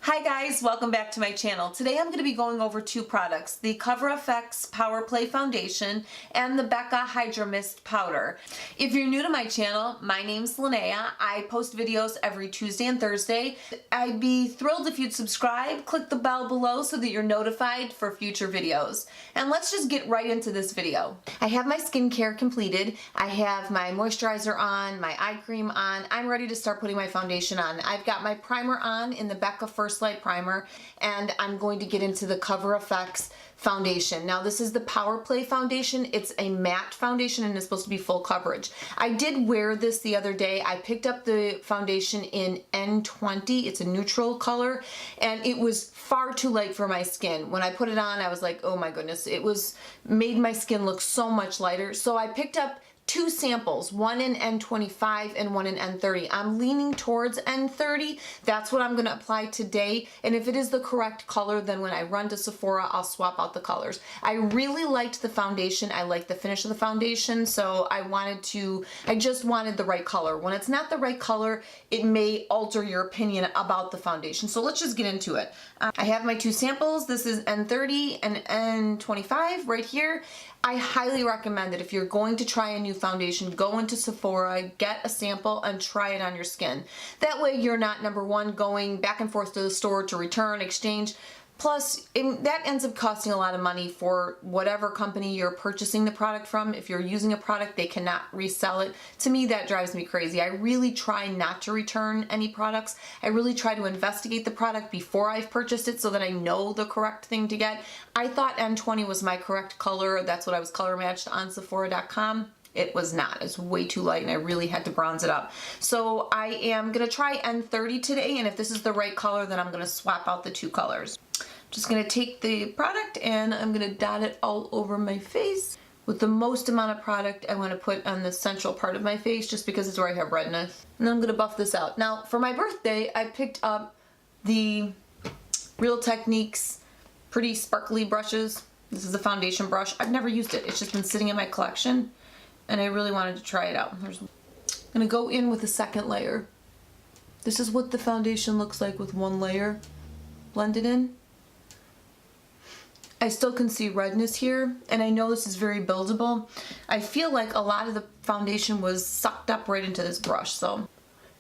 Hi guys, welcome back to my channel. Today I'm going to be going over two products, the CoverFX Power Play Foundation and the Becca Hydra-Mist Powder. If you're new to my channel, my name's Linnea. I post videos every Tuesday and Thursday. I'd be thrilled if you'd subscribe, click the bell below so that you're notified for future videos. And let's just get right into this video. I have my skincare completed. I have my moisturizer on, my eye cream on. I'm ready to start putting my foundation on. I've got my primer on in the Becca First Light Primer, and I'm going to get into the CoverFX foundation. Now this is the Power Play foundation. It's a matte foundation and it's supposed to be full coverage. I did wear this the other day. I picked up the foundation in N20. It's a neutral color and it was far too light for my skin. When I put it on, I was like, oh my goodness, it made my skin look so much lighter. So I picked up two samples, one in N25 and one in N30. I'm leaning towards N30. That's what I'm going to apply today. And if it is the correct color, then when I run to Sephora, I'll swap out the colors. I really liked the foundation. I liked the finish of the foundation. So I just wanted the right color. When it's not the right color, it may alter your opinion about the foundation. So let's just get into it. I have my two samples. This is N30 and N25 right here. I highly recommend that if you're going to try a new foundation, go into Sephora, get a sample, and try it on your skin. That way you're not, number one, going back and forth to the store to return, exchange. Plus, that ends up costing a lot of money for whatever company you're purchasing the product from. If you're using a product, they cannot resell it. To me, that drives me crazy. I really try not to return any products. I really try to investigate the product before I've purchased it so that I know the correct thing to get. I thought N20 was my correct color. That's what I was color matched on Sephora.com. It was not. It's way too light and I really had to bronze it up. So I am going to try N30 today, and if this is the right color, then I'm going to swap out the two colors. Just going to take the product and I'm going to dot it all over my face. With the most amount of product I want to put on the central part of my face just because it's where I have redness. And then I'm going to buff this out. Now for my birthday I picked up the Real Techniques pretty sparkly brushes. This is a foundation brush. I've never used it. It's just been sitting in my collection and I really wanted to try it out. I'm going to go in with a second layer. This is what the foundation looks like with one layer blended in. I still can see redness here, and I know this is very buildable. I feel like a lot of the foundation was sucked up right into this brush, so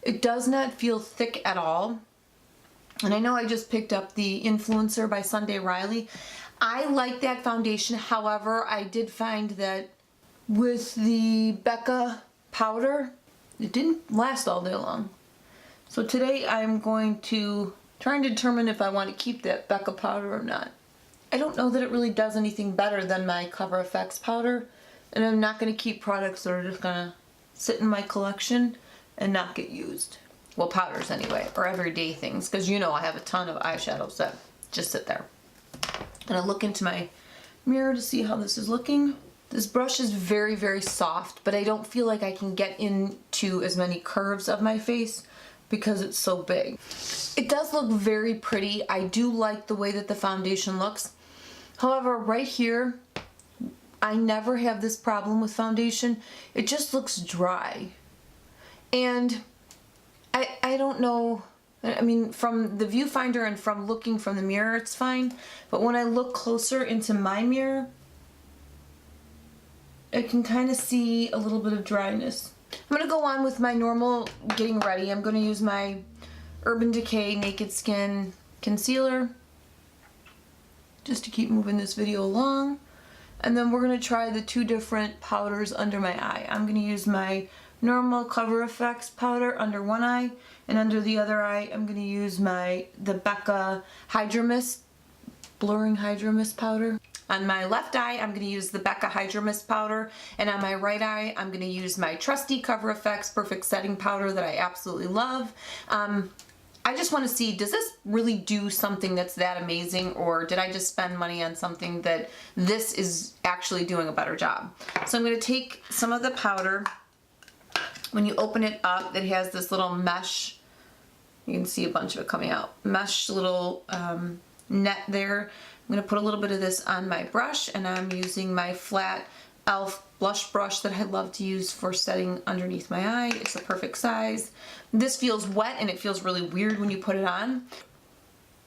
it does not feel thick at all. And I know I just picked up the Influencer by Sunday Riley. I like that foundation, however, I did find that with the Becca powder, it didn't last all day long. So today I'm going to try and determine if I want to keep that Becca powder or not. I don't know that it really does anything better than my CoverFX powder, and I'm not going to keep products that are just going to sit in my collection and not get used. Well, powders anyway, or everyday things, because you know I have a ton of eyeshadows that just sit there. And I look into my mirror to see how this is looking. This brush is very, very soft, but I don't feel like I can get into as many curves of my face because it's so big. It does look very pretty. I do like the way that the foundation looks. However, right here, I never have this problem with foundation. It just looks dry. And I don't know, I mean, from the viewfinder and from looking from the mirror, it's fine. But when I look closer into my mirror, I can kind of see a little bit of dryness. I'm going to go on with my normal getting ready. I'm going to use my Urban Decay Naked Skin Concealer just to keep moving this video along. And then we're going to try the two different powders under my eye. I'm going to use my normal CoverFX powder under one eye, and under the other eye I'm going to use the Becca Hydra-Mist, Blurring Hydra-Mist powder. On my left eye, I'm going to use the Becca Hydra-Mist powder, and on my right eye, I'm going to use my trusty CoverFX Perfect Setting powder that I absolutely love. I just want to see, does this really do something that's that amazing, or did I just spend money on something that this is actually doing a better job? So I'm going to take some of the powder. When you open it up, it has this little mesh. You can see a bunch of it coming out. Mesh little net there. I'm going to put a little bit of this on my brush, and I'm using my flat e.l.f. blush brush that I love to use for setting underneath my eye. It's the perfect size. This feels wet and it feels really weird when you put it on. I'm going to take some of the powder. When you open it up, it has this little mesh. You can see a bunch of it coming out. Mesh little net there. I'm going to put a little bit of this on my brush, and I'm using my flat e.l.f. blush brush that I love to use for setting underneath my eye. It's the perfect size.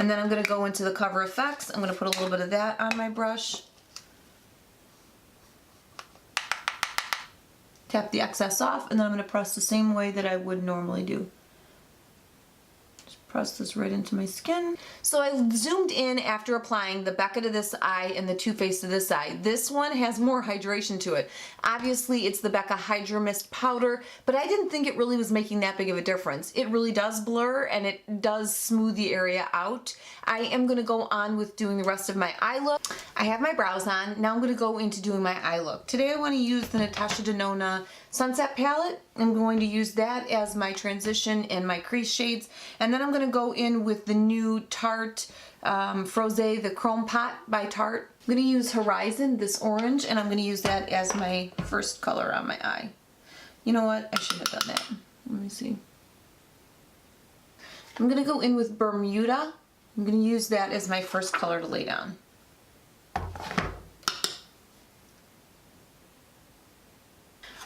And then I'm going to go into the Cover FX. I'm going to put a little bit of that on my brush. Tap the excess off, and then I'm going to press the same way that I would normally do. Press this right into my skin. So I zoomed in after applying the Becca to this eye and the Too Faced to this eye. This one has more hydration to it. Obviously it's the Becca Hydra-Mist powder, but I didn't think it really was making that big of a difference. It really does blur and it does smooth the area out. I am gonna go on with doing the rest of my eye look. I have my brows on. Now I'm gonna go into doing my eye look. Today I wanna use the Natasha Denona Sunset palette. I'm going to use that as my transition and my crease shades. And then I'm going to go in with the new Tarte Frose, the Chrome Pot by Tarte. I'm going to use Horizon, this orange, and I'm going to use that as my first color on my eye. You know what? I should have done that. Let me see. I'm going to go in with Bermuda. I'm going to use that as my first color to lay down.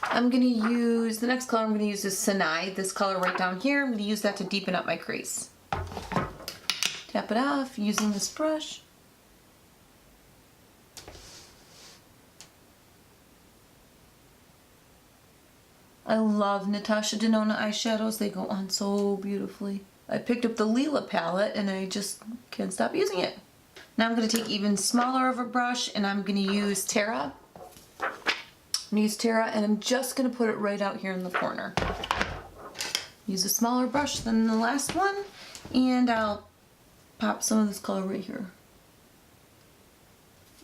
I'm going to use, the next color I'm going to use is Sinai, this color right down here. I'm going to use that to deepen up my crease. Tap it off using this brush. I love Natasha Denona eyeshadows. They go on so beautifully. I picked up the Lila palette and I just can't stop using it. Now I'm going to take even smaller of a brush and I'm going to use Terra. And I'm just going to put it right out here in the corner. Use a smaller brush than the last one, and I'll pop some of this color right here.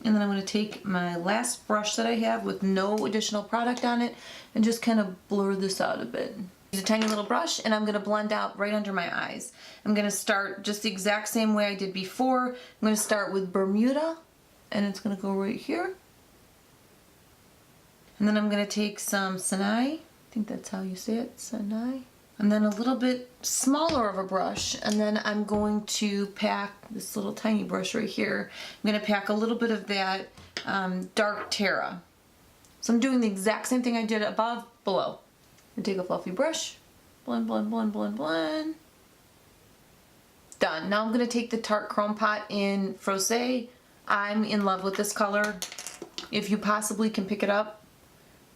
And then I'm going to take my last brush that I have with no additional product on it and just kind of blur this out a bit. Use a tiny little brush and I'm going to blend out right under my eyes. I'm going to start just the exact same way I did before. I'm going to start with Bermuda and it's going to go right here. And then I'm going to take some Sinai, I think that's how you say it, Sinai. And then a little bit smaller of a brush, and then I'm going to pack this little tiny brush right here. I'm going to pack a little bit of that dark Terra. So I'm doing the exact same thing I did above, below. And take a fluffy brush, blend, blend, blend, blend, blend. Done. Now I'm going to take the Tarte Chrome Pot in Frose. I'm in love with this color. If you possibly can pick it up,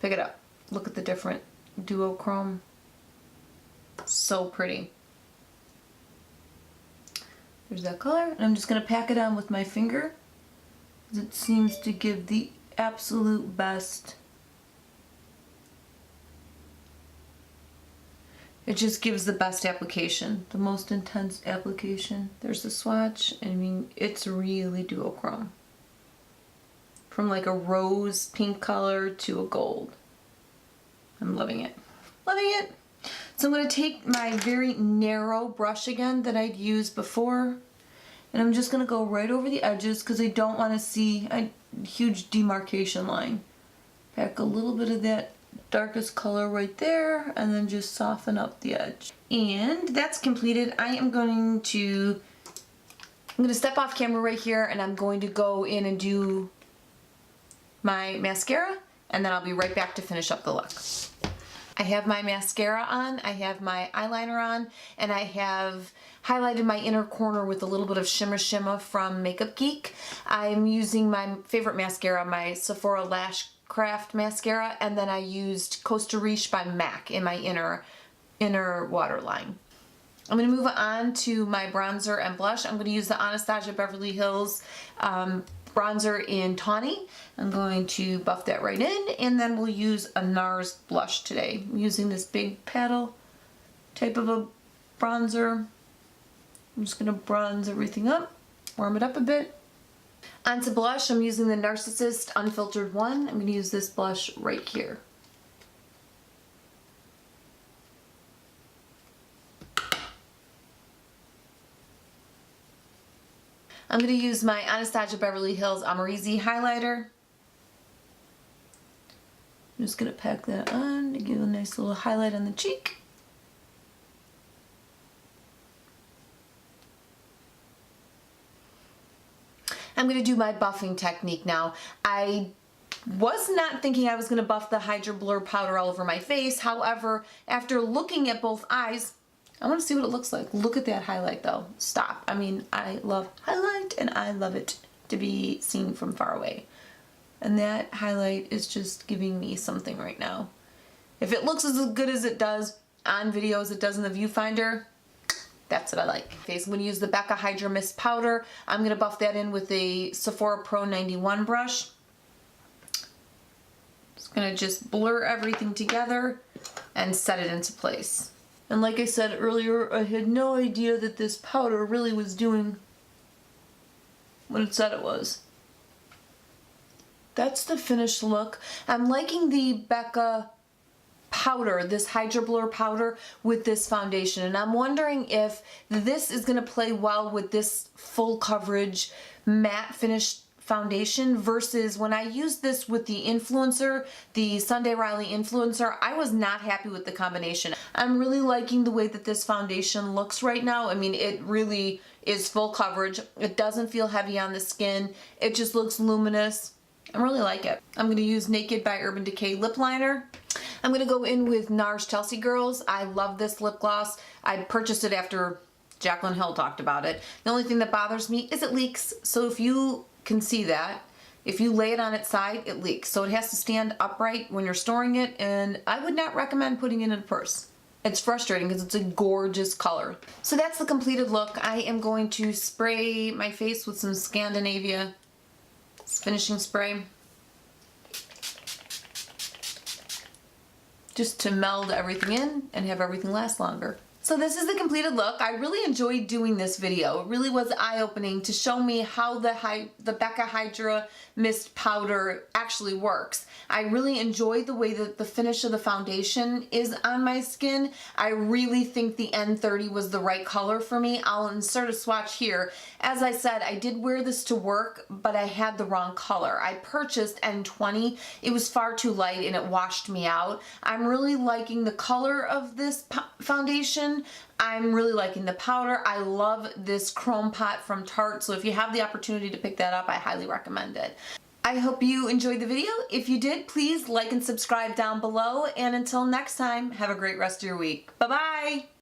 pick it up. Look at the different duochrome. So pretty. There's that color. And I'm just going to pack it on with my finger. It seems to give the absolute best. It just gives the best application. The most intense application. There's the swatch. I mean, it's really duochrome. From like a rose pink color to a gold. I'm loving it. Loving it. So I'm going to take my very narrow brush again that I'd used before. And I'm just going to go right over the edges because I don't want to see a huge demarcation line. Pack a little bit of that darkest color right there and then just soften up the edge. And that's completed. I'm going to step off camera right here and I'm going to go in and do my mascara, and then I'll be right back to finish up the look. I have my mascara on, I have my eyeliner on, and I have highlighted my inner corner with a little bit of Shimmer Shimmer from Makeup Geek. I'm using my favorite mascara, my Sephora Lash Craft mascara, and then I used Costa Riche by MAC in my inner waterline. I'm going to move on to my bronzer and blush. I'm going to use the Anastasia Beverly Hills bronzer in Tawny. I'm going to buff that right in, and then we'll use a Nars blush today. I'm using this big paddle type of a bronzer. I'm just going to bronze everything up, warm it up a bit. Onto blush, I'm using the Narcissist Unfiltered one. I'm going to use this blush right here. I'm going to use my Anastasia Beverly Hills Amrezy Highlighter. I'm just going to pack that on to give a nice little highlight on the cheek. I'm going to do my buffing technique now. I was not thinking I was going to buff the Hydra Blur powder all over my face. However, after looking at both eyes, I want to see what it looks like. Look at that highlight though. Stop. I mean, I love highlight and I love it to be seen from far away. And that highlight is just giving me something right now. If it looks as good as it does on video as it does in the viewfinder, that's what I like. Okay, so I'm going to use the Becca Hydra-Mist powder. I'm going to buff that in with a Sephora Pro 91 brush. Just going to just blur everything together and set it into place. And like I said earlier, I had no idea that this powder really was doing what it said it was. That's the finished look. I'm liking the Becca powder, this Hydra Blur powder with this foundation, and I'm wondering if this is going to play well with this full coverage matte finish foundation versus when I used this with the influencer, the Sunday Riley influencer. I was not happy with the combination. I'm really liking the way that this foundation looks right now. I mean, it really is full coverage. It doesn't feel heavy on the skin. It just looks luminous. I really like it. I'm going to use Naked by Urban Decay lip liner. I'm going to go in with Nars Chelsea Girls. I love this lip gloss. I purchased it after Jaclyn Hill talked about it. The only thing that bothers me is it leaks. So if you can see that, if you lay it on its side, it leaks. So it has to stand upright when you're storing it, and I would not recommend putting it in a purse. It's frustrating because it's a gorgeous color. So that's the completed look. I am going to spray my face with some Scandinavia finishing spray, just to meld everything in and have everything last longer. So this is the completed look. I really enjoyed doing this video. It really was eye-opening to show me how the Becca Hydra-Mist powder actually works. I really enjoyed the way that the finish of the foundation is on my skin. I really think the N30 was the right color for me. I'll insert a swatch here. As I said, I did wear this to work, but I had the wrong color. I purchased N20. It was far too light and it washed me out. I'm really liking the color of this foundation. I'm really liking the powder. I love this chrome pot from Tarte, so if you have the opportunity to pick that up, I highly recommend it. I hope you enjoyed the video. If you did, please like and subscribe down below, and until next time, have a great rest of your week. Bye-bye!